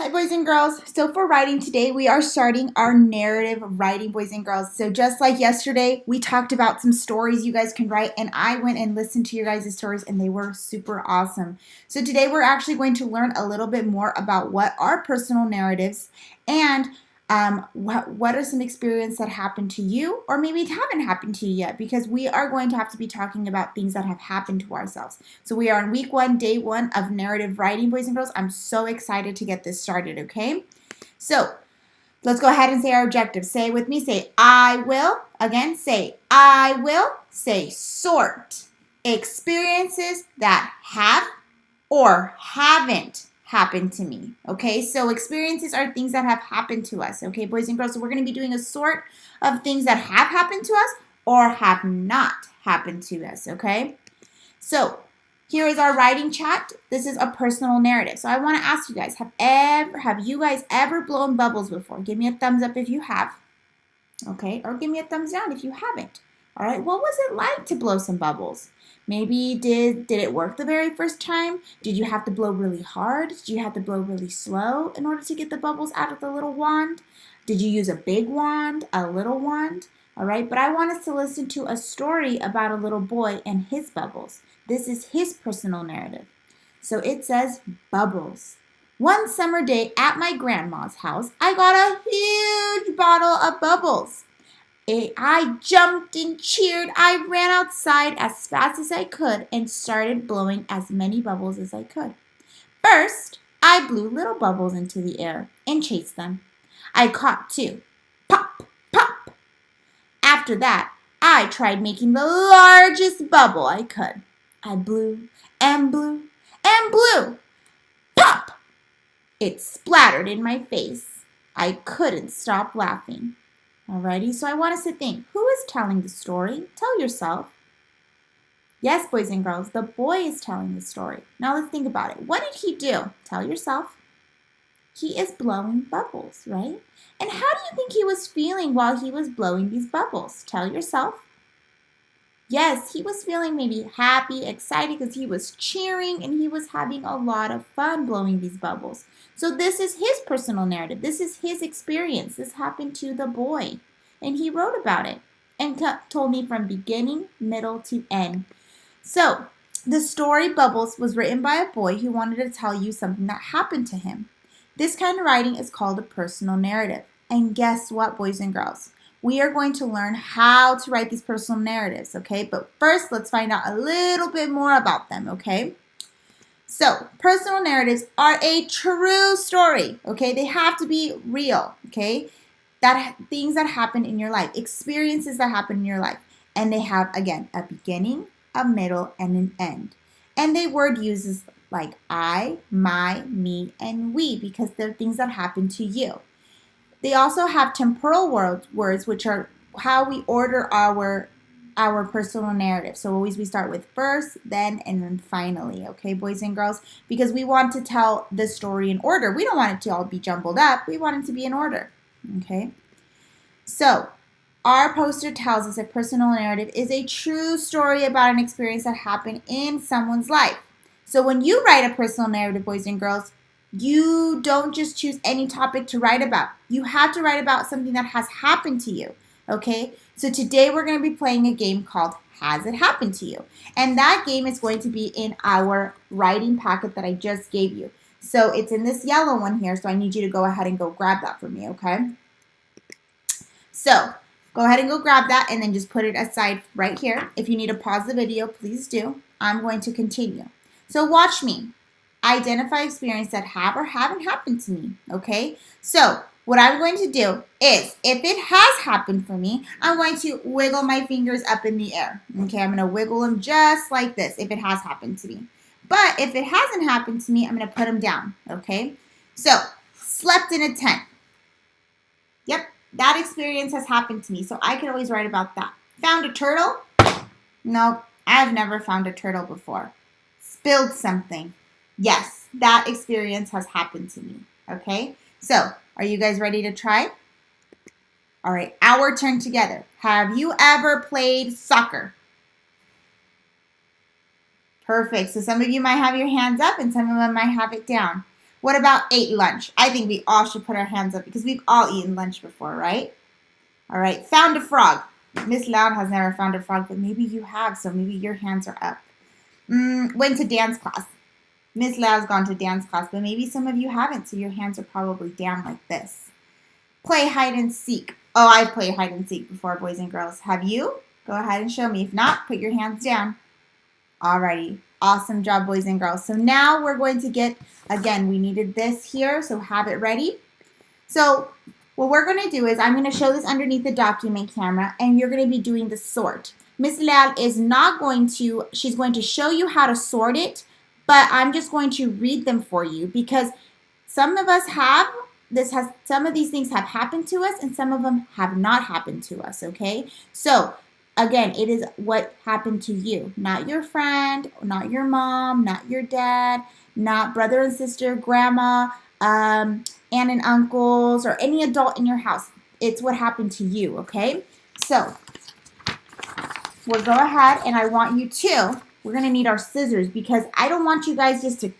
Hi, boys and girls. So for writing today, we are starting our narrative writing, boys and girls. So just like yesterday, we talked about some stories you guys can write, and I went and listened to your guys' stories, and they were super awesome. So today, we're actually going to learn a little bit more about what are personal narratives and what are some experiences that happened to you, or maybe it haven't happened to you yet, because we are going to have to be talking about things that have happened to ourselves. So we are on week 1, day 1 of narrative writing, boys and girls. I'm so excited to get this started, okay? So let's go ahead and say our objective. Say it with me. Say, I will. Again, say, I will. Say, sort experiences that have or haven't happened to me. Okay, so experiences are things that have happened to us. Okay, boys and girls, so we're going to be doing a sort of things that have happened to us or have not happened to us. Okay, so here is our writing chat. This is a personal narrative. So I want to ask you guys, have you guys ever blown bubbles before? Give me a thumbs up if you have. Okay, or give me a thumbs down if you haven't. All right, what was it like to blow some bubbles? Maybe did it work the very first time? Did you have to blow really hard? Did you have to blow really slow in order to get the bubbles out of the little wand? Did you use a big wand, a little wand? All right, but I want us to listen to a story about a little boy and his bubbles. This is his personal narrative. So it says, Bubbles. One summer day at my grandma's house, I got a huge bottle of bubbles. I jumped and cheered. I ran outside as fast as I could and started blowing as many bubbles as I could. First, I blew little bubbles into the air and chased them. I caught 2. Pop, pop. After that, I tried making the largest bubble I could. I blew and blew and blew. Pop! It splattered in my face. I couldn't stop laughing. Alrighty, so I want us to think, who is telling the story? Tell yourself. Yes, boys and girls, the boy is telling the story. Now let's think about it. What did he do? Tell yourself. He is blowing bubbles, right? And how do you think he was feeling while he was blowing these bubbles? Tell yourself. Yes, he was feeling maybe happy, excited because he was cheering and he was having a lot of fun blowing these bubbles. So this is his personal narrative. This is his experience. This happened to the boy. And he wrote about it and told me from beginning, middle to end. So the story Bubbles was written by a boy who wanted to tell you something that happened to him. This kind of writing is called a personal narrative. And guess what, boys and girls? We are going to learn how to write these personal narratives, okay? But first, let's find out a little bit more about them, okay? So, personal narratives are a true story, okay? They have to be real, okay? Things that happen in your life, experiences that happen in your life. And they have, again, a beginning, a middle, and an end. And they word uses like I, my, me, and we because they're things that happen to you. They also have temporal words, which are how we order our personal narrative. So always we start with first, then, and then finally, okay, boys and girls? Because we want to tell the story in order. We don't want it to all be jumbled up. We want it to be in order, okay? So our poster tells us a personal narrative is a true story about an experience that happened in someone's life. So when you write a personal narrative, boys and girls, you don't just choose any topic to write about. You have to write about something that has happened to you, okay? So today we're going to be playing a game called Has It Happened to You? And that game is going to be in our writing packet that I just gave you. So it's in this yellow one here, so I need you to go ahead and go grab that for me, okay? So go ahead and go grab that and then just put it aside right here. If you need to pause the video, please do. I'm going to continue. So watch me. Identify experiences that have or haven't happened to me, okay? So what I'm going to do is, if it has happened for me, I'm going to wiggle my fingers up in the air, okay? I'm going to wiggle them just like this if it has happened to me. But if it hasn't happened to me, I'm going to put them down, okay? So, slept in a tent. Yep, that experience has happened to me, so I can always write about that. Found a turtle? Nope, I've never found a turtle before. Spilled something. Yes, that experience has happened to me, okay? So, are you guys ready to try? All right, our turn together. Have you ever played soccer? Perfect. So some of you might have your hands up and some of them might have it down. What about ate lunch? I think we all should put our hands up because we've all eaten lunch before, right? All right, found a frog. Miss Loud has never found a frog, but maybe you have, so maybe your hands are up. Went to dance class. Miss Loud's gone to dance class, but maybe some of you haven't, so your hands are probably down like this. Play hide and seek. Oh, I've played hide and seek before, boys and girls. Have you? Go ahead and show me. If not, put your hands down. Alrighty. Awesome job, boys and girls. So now we're going to get, again, we needed this here, so have it ready. So what we're going to do is I'm going to show this underneath the document camera, and you're going to be doing the sort. Miss Leal is not going to, she's going to show you how to sort it, but I'm just going to read them for you because some of us have, some of these things have happened to us and some of them have not happened to us, okay? So again, it is what happened to you, not your friend, not your mom, not your dad, not brother and sister, grandma, aunt and uncles, or any adult in your house. It's what happened to you, okay? So we'll go ahead and I want you to, we're going to need our scissors because I don't want you guys just to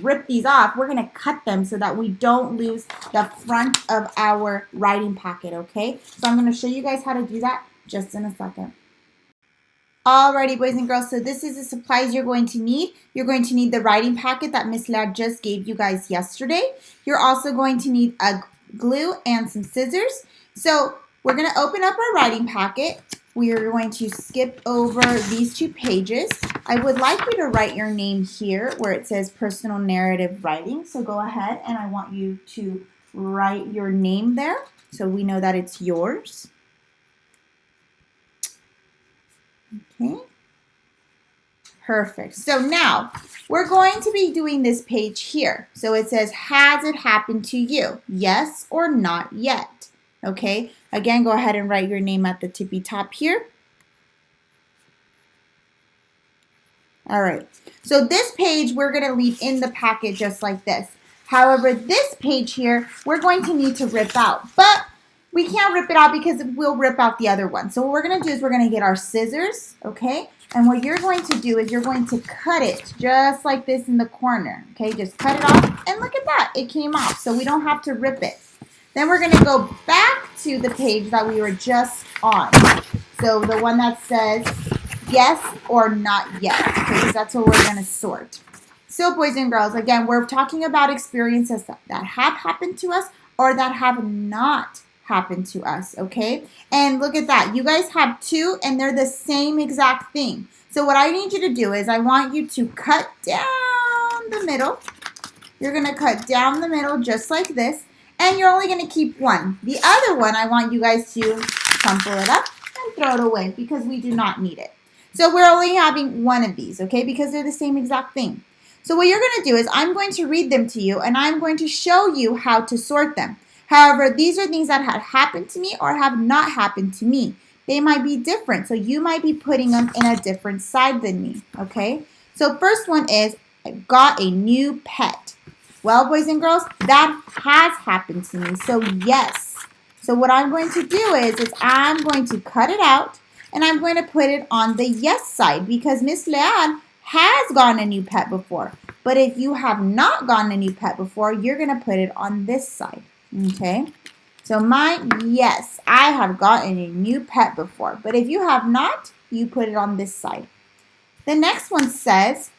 rip these off. We're going to cut them so that we don't lose the front of our writing packet, okay? So I'm going to show you guys how to do that just in a second. Alrighty, boys and girls, so this is the supplies you're going to need. You're going to need the writing packet that Miss Ladd just gave you guys yesterday. You're also going to need a glue and some scissors. So we're going to open up our writing packet. We are going to skip over these 2 pages. I would like you to write your name here where it says personal narrative writing. So go ahead and I want you to write your name there so we know that it's yours. Okay, perfect. So now we're going to be doing this page here. So it says, has it happened to you? Yes or not yet. Okay, again, go ahead and write your name at the tippy top here. All right, so this page we're going to leave in the packet just like this. However, this page here, we're going to need to rip out, but we can't rip it out because we'll rip out the other one. So what we're going to do is we're going to get our scissors, okay? And what you're going to do is you're going to cut it just like this in the corner, okay? Just cut it off, and look at that. It came off, so we don't have to rip it. Then we're going to go back to the page that we were just on. So the one that says yes or not yet, okay? Because that's what we're going to sort. So boys and girls, again, we're talking about experiences that have happened to us or that have not happened to us, okay? And look at that. You guys have 2 and they're the same exact thing. So what I need you to do is I want you to cut down the middle. You're going to cut down the middle just like this. And you're only going to keep 1. The other one, I want you guys to crumple it up and throw it away because we do not need it. So we're only having 1 of these, okay? Because they're the same exact thing. So what you're going to do is I'm going to read them to you and I'm going to show you how to sort them. However, these are things that have happened to me or have not happened to me. They might be different, so you might be putting them in a different side than me, okay? So first one is, I got a new pet. Well, boys and girls, that has happened to me, so yes. So what I'm going to do is I'm going to cut it out, and I'm going to put it on the yes side because Miss Leanne has gotten a new pet before. But if you have not gotten a new pet before, you're going to put it on this side. Okay, so yes, I have gotten a new pet before. But if you have not, you put it on this side. The next one says,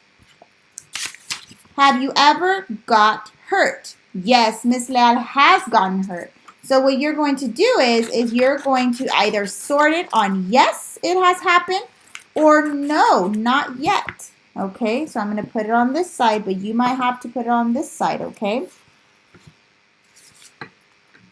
have you ever got hurt? Yes, Miss Leal has gotten hurt. So what you're going to do is you're going to either sort it on yes, it has happened, or no, not yet. Okay, so I'm going to put it on this side, but you might have to put it on this side, okay?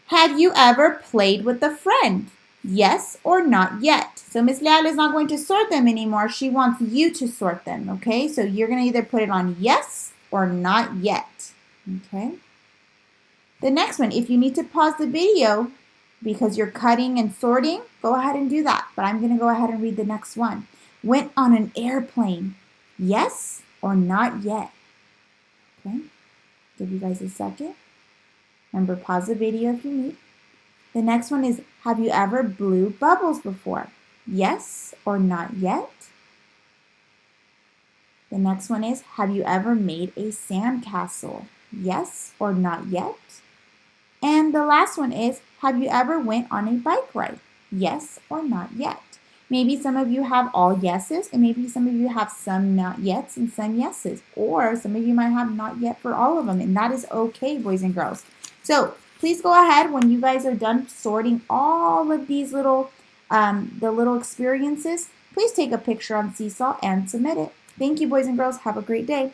Have you ever played with a friend? Yes or not yet. So Miss Leal is not going to sort them anymore. She wants you to sort them, okay? So you're going to either put it on yes or not yet, okay? The next one, if you need to pause the video because you're cutting and sorting, go ahead and do that. But I'm going to go ahead and read the next one. Went on an airplane. Yes or not yet? Okay, give you guys a second. Remember, pause the video if you need. The next one is, have you ever blew bubbles before? Yes or not yet? The next one is, have you ever made a sandcastle? Yes or not yet. And the last one is, have you ever went on a bike ride? Yes or not yet. Maybe some of you have all yeses, and maybe some of you have some not yets and some yeses. Or some of you might have not yet for all of them, and that is okay, boys and girls. So please go ahead when you guys are done sorting all of these the little experiences. Please take a picture on Seesaw and submit it. Thank you, boys and girls. Have a great day.